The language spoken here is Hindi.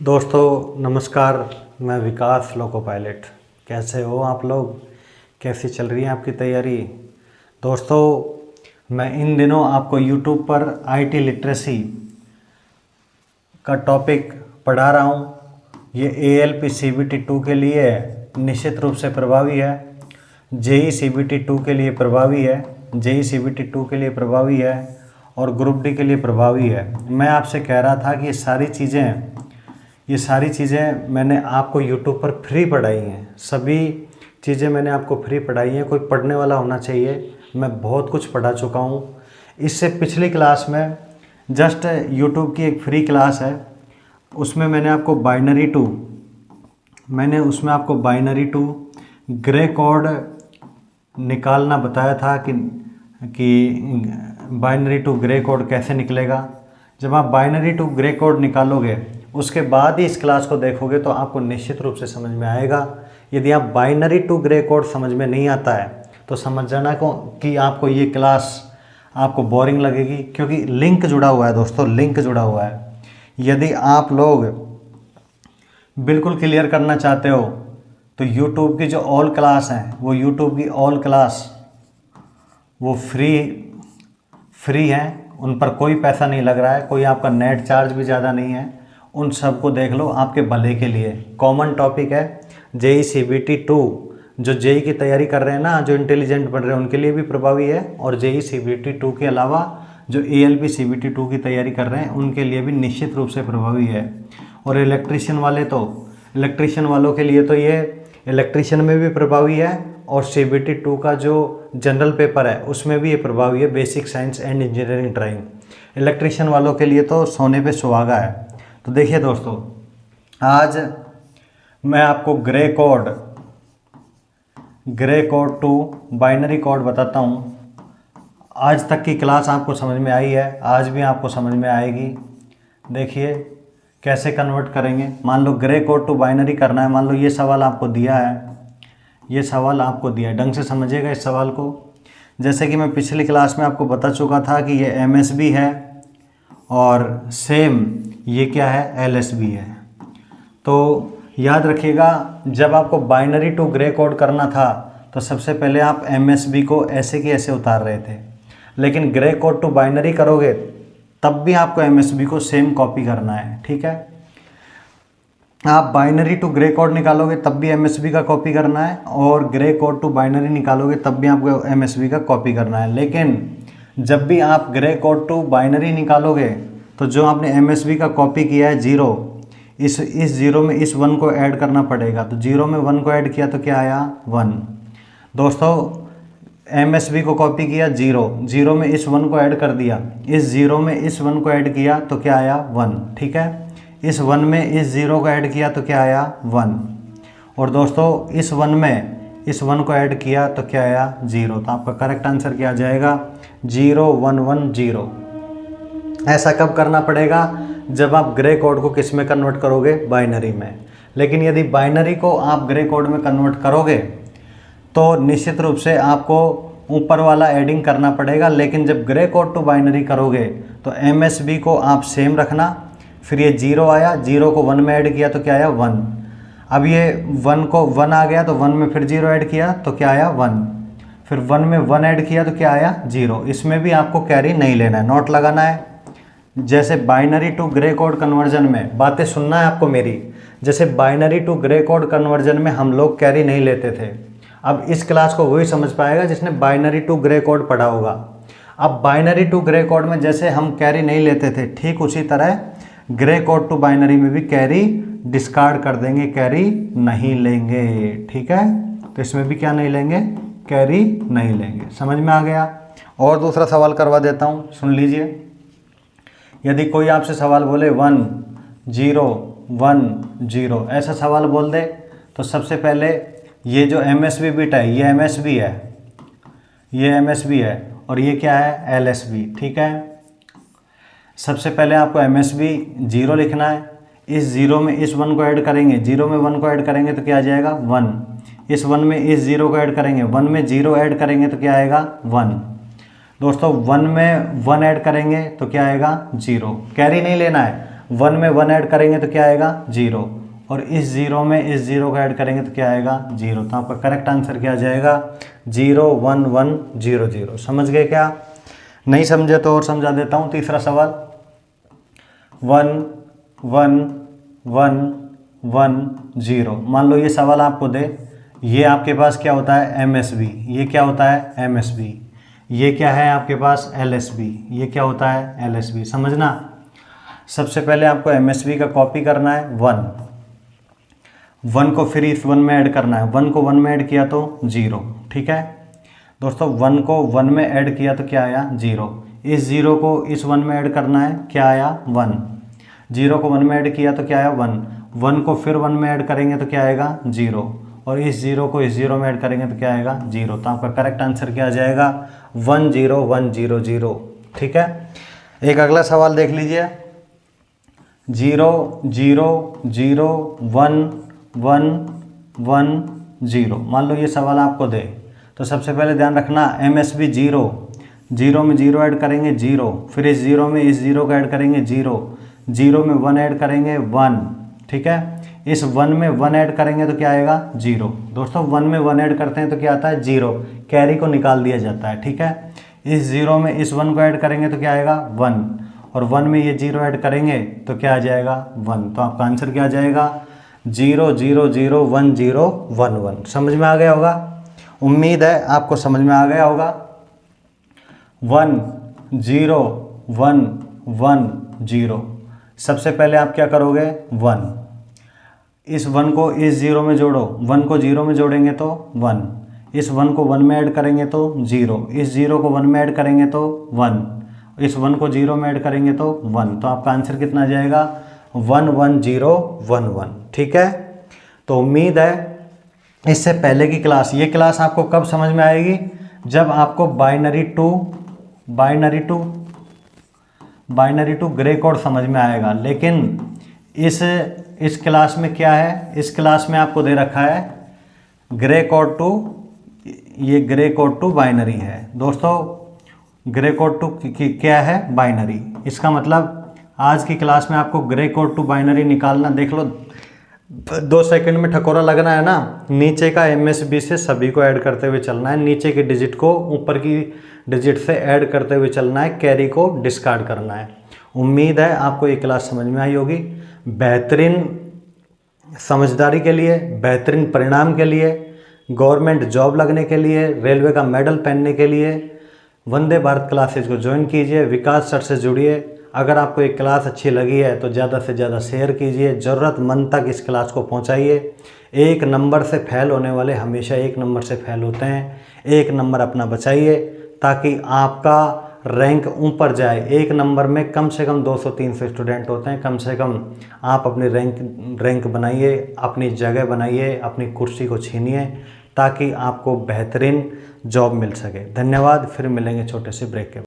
दोस्तों नमस्कार, मैं विकास लोको पायलट। कैसे हो आप लोग? कैसी चल रही है आपकी तैयारी? दोस्तों मैं इन दिनों आपको YouTube पर IT लिटरेसी का टॉपिक पढ़ा रहा हूँ। ये ALP CBT 2 के लिए निश्चित रूप से प्रभावी है, JEE CBT 2 के लिए प्रभावी है, JEE CBT 2 के लिए प्रभावी है और ग्रुप डी के लिए प्रभावी है। मैं आपसे कह रहा था कि ये सारी चीज़ें मैंने आपको YouTube पर फ्री पढ़ाई हैं। सभी चीज़ें मैंने आपको फ्री पढ़ाई हैं। कोई पढ़ने वाला होना चाहिए। मैं बहुत कुछ पढ़ा चुका हूँ। इससे पिछली क्लास में जस्ट YouTube की एक फ्री क्लास है, उसमें मैंने आपको बाइनरी टू ग्रे कोड निकालना बताया था कि बाइनरी टू ग्रे कोड कैसे निकलेगा। जब आप बाइनरी टू ग्रे कोड निकालोगे उसके बाद ही इस क्लास को देखोगे तो आपको निश्चित रूप से समझ में आएगा। यदि आप बाइनरी टू ग्रे कोड समझ में नहीं आता है तो समझ जाना कि आपको ये क्लास आपको बोरिंग लगेगी, क्योंकि लिंक जुड़ा हुआ है दोस्तों, लिंक जुड़ा हुआ है। यदि आप लोग बिल्कुल क्लियर करना चाहते हो तो YouTube की जो ऑल क्लास हैं, वो YouTube की ऑल क्लास वो फ्री हैं, उन पर कोई पैसा नहीं लग रहा है, कोई आपका नेट चार्ज भी ज़्यादा नहीं है। उन सबको देख लो आपके भले के लिए। कॉमन टॉपिक है JEE CBT 2, जो JEE की तैयारी कर रहे हैं ना, जो इंटेलिजेंट बन रहे हैं उनके लिए भी प्रभावी है, और JEE CBT 2 के अलावा जो ALP CBT 2 की तैयारी कर रहे हैं उनके लिए भी निश्चित रूप से प्रभावी है। और इलेक्ट्रीशियन वालों के लिए तो ये इलेक्ट्रीशियन में भी प्रभावी है, और CBT 2 का जो जनरल पेपर है उसमें भी ये प्रभावी है, basic science and engineering drawing. Electrician वालों के लिए तो सोने पे सुहागा है। तो देखिए दोस्तों, आज मैं आपको grey code to binary code बताता हूँ। आज तक की क्लास आपको समझ में आई है, आज भी आपको समझ में आएगी। देखिए कैसे कन्वर्ट करेंगे। मान लो ग्रे कोड टू बाइनरी करना है, मान लो ये सवाल आपको दिया है, ढंग से समझिएगा इस सवाल को। जैसे कि मैं पिछली क्लास में आपको बता चुका था कि ये MSB है और सेम ये क्या है, LSB है। तो याद रखिएगा, जब आपको बाइनरी टू ग्रे कोड करना था तो सबसे पहले आप MSB को ऐसे की ऐसे उतार रहे थे, लेकिन ग्रे कोड टू बाइनरी करोगे तब भी आपको MSB को सेम कॉपी करना है। ठीक है, आप बाइनरी टू ग्रे कोड निकालोगे तब भी MSB का कॉपी करना है, और ग्रे कोड टू बाइनरी निकालोगे तब भी आपको MSB का कॉपी करना है। लेकिन जब भी आप ग्रे कोड टू बाइनरी निकालोगे तो जो आपने MSB का कॉपी किया है 0, इस 0 में इस 1 को ऐड करना पड़ेगा। तो 0 में 1 को ऐड किया तो क्या आया, 1। दोस्तों MSB को कॉपी किया 0 में इस 1 को ऐड कर दिया, इस 0 में इस 1 को ऐड किया तो क्या आया, 1। ठीक है, इस 1 में इस 0 को ऐड किया तो क्या आया, 1। और दोस्तों इस 1 में इस 1 को ऐड किया तो क्या आया, 0। तो आपका करेक्ट आंसर क्या आ जाएगा, 0 1 1 0। ऐसा कब करना पड़ेगा, जब आप ग्रे कोड को किस में कन्वर्ट करोगे, बाइनरी में। लेकिन यदि बाइनरी को आप ग्रे कोड में कन्वर्ट करोगे तो निश्चित रूप से आपको ऊपर वाला एडिंग करना पड़ेगा। लेकिन जब ग्रे कोड टू बाइनरी करोगे तो MSB को आप सेम रखना। फिर ये 0 आया, 0 को 1 में ऐड किया तो क्या आया, 1। अब ये 1 को 1 आ गया तो 1 में फिर 0 ऐड किया तो क्या आया, 1। फिर 1 में 1 ऐड किया तो क्या आया, 0। इसमें भी आपको कैरी नहीं लेना है, नोट लगाना है। जैसे binary to grey code conversion में, बातें सुनना है आपको मेरी, जैसे binary to grey code conversion में हम लोग कैरी नहीं लेते थे। अब इस क्लास को वही समझ पाएगा जिसने बाइनरी टू ग्रे कोड पढ़ा होगा। अब बाइनरी टू ग्रे कोड में जैसे हम कैरी नहीं लेते थे, ठीक उसी तरह ग्रे कोड टू बाइनरी में भी कैरी डिस्कार्ड कर देंगे, कैरी नहीं लेंगे। ठीक है, तो इसमें भी क्या नहीं लेंगे, कैरी नहीं लेंगे। समझ में आ गया? और दूसरा सवाल करवा देता हूँ, सुन लीजिए। यदि कोई आपसे सवाल बोले 1 0 1 0, ऐसा सवाल बोल दे तो सबसे पहले ये जो MSB बिट है, ये MSB है और ये क्या है, LSB। ठीक है, सबसे पहले आपको MSB 0 लिखना है। इस 0 में इस 1 को ऐड करेंगे, 0 में 1 को ऐड करेंगे तो क्या आ जाएगा, 1। इस 1 में इस 0 को ऐड करेंगे, 1 में 0 ऐड करेंगे तो क्या आएगा, 1। दोस्तों 1 में 1 ऐड करेंगे तो क्या आएगा, 0। कैरी नहीं लेना है। 1 में 1 ऐड करेंगे तो क्या आएगा 0, और इस 0 में इस 0 को ऐड करेंगे तो क्या आएगा 0। तो आपका करेक्ट आंसर क्या आ जाएगा 0 1 1 0 0। समझ गए क्या? नहीं समझे तो और समझा देता हूँ। तीसरा सवाल 1 1 1 1 0। मान लो ये सवाल आपको दे, ये आपके पास क्या होता है MSB, ये क्या होता है MSB, ये क्या है आपके पास LSB, ये क्या होता है LSB। समझना, सबसे पहले आपको MSB का कॉपी करना है 1 को फिर इस 1 में ऐड करना है। 1 को 1 में ऐड किया तो 0, ठीक है दोस्तों। 1 को 1 में ऐड किया तो क्या आया 0, इस 0 को इस 1 में ऐड करना है, क्या आया 1। 0 को 1 में ऐड किया तो क्या आया 1, 1 को फिर 1 में ऐड करेंगे तो क्या आएगा 0, और इस 0 को इस 0 में ऐड करेंगे तो क्या आएगा 0। तो आपका करेक्ट आंसर क्या आ जाएगा 1 0 1 0 0, ठीक है। एक अगला सवाल देख लीजिए 0 0 0 1 1 1 0। मान लो ये सवाल आपको दे, तो सबसे पहले ध्यान रखना MSB 0, 0 में 0 ऐड करेंगे 0, फिर इस 0 में इस 0 को ऐड करेंगे 0, 0 में 1 ऐड करेंगे 1, ठीक है। इस 1 में 1 ऐड करेंगे तो क्या आएगा 0। दोस्तों 1 में 1 ऐड करते हैं तो क्या आता है 0, कैरी को निकाल दिया जाता है, ठीक है। इस 0 में इस 1 को ऐड करेंगे तो क्या आएगा 1, और 1 में ये 0 ऐड करेंगे तो क्या आ जाएगा 1। तो आपका आंसर क्या आ जाएगा 0 0 0 1 0 1 1। समझ में आ गया होगा, उम्मीद है आपको समझ में आ गया होगा। 1 0 1 1 0। सबसे पहले आप क्या करोगे 1, इस 1 को इस 0 में जोड़ो, 1 को 0 में जोड़ेंगे तो 1, इस 1 को 1 में ऐड करेंगे तो 0, इस 0 को 1 में ऐड करेंगे तो 1, इस 1 को 0 में ऐड करेंगे तो 1। तो आपका आंसर कितना आ जाएगा 1 1 0 1 1, ठीक है। तो उम्मीद है इससे पहले की क्लास, ये क्लास आपको कब समझ में आएगी, जब आपको बाइनरी टू ग्रे कोड समझ में आएगा। लेकिन इस क्लास में क्या है, इस क्लास में आपको दे रखा है ग्रे कोड टू, ये ग्रे कोड टू बाइनरी है दोस्तों। ग्रे कोड टू क्या है बाइनरी, इसका मतलब आज की क्लास में आपको ग्रे कोड टू बाइनरी निकालना, देख लो 2 सेकंड में ठकोरा लगना है ना। नीचे का MSB से सभी को ऐड करते हुए चलना है, नीचे के डिजिट को ऊपर की डिजिट से ऐड करते हुए चलना है, कैरी को डिस्कार्ड करना है। उम्मीद है आपको ये क्लास समझ में आई होगी। बेहतरीन समझदारी के लिए, बेहतरीन परिणाम के लिए, गवर्नमेंट जॉब लगने के लिए, रेलवे का मेडल पहनने के लिए वंदे भारत क्लासेज को ज्वाइन कीजिए, विकास सर से जुड़िए। अगर आपको एक क्लास अच्छी लगी है तो ज़्यादा से ज़्यादा शेयर कीजिए, ज़रूरतमंद तक इस क्लास को पहुंचाइए। 1 नंबर से फेल होने वाले हमेशा 1 नंबर से फेल होते हैं। 1 नंबर अपना बचाइए ताकि आपका रैंक ऊपर जाए। 1 नंबर में कम से कम 200-300 स्टूडेंट होते हैं। कम से कम आप अपनी रैंक बनाइए, अपनी जगह बनाइए, अपनी कुर्सी को छीनिए ताकि आपको बेहतरीन जॉब मिल सके। धन्यवाद, फिर मिलेंगे छोटे से ब्रेक के बाद।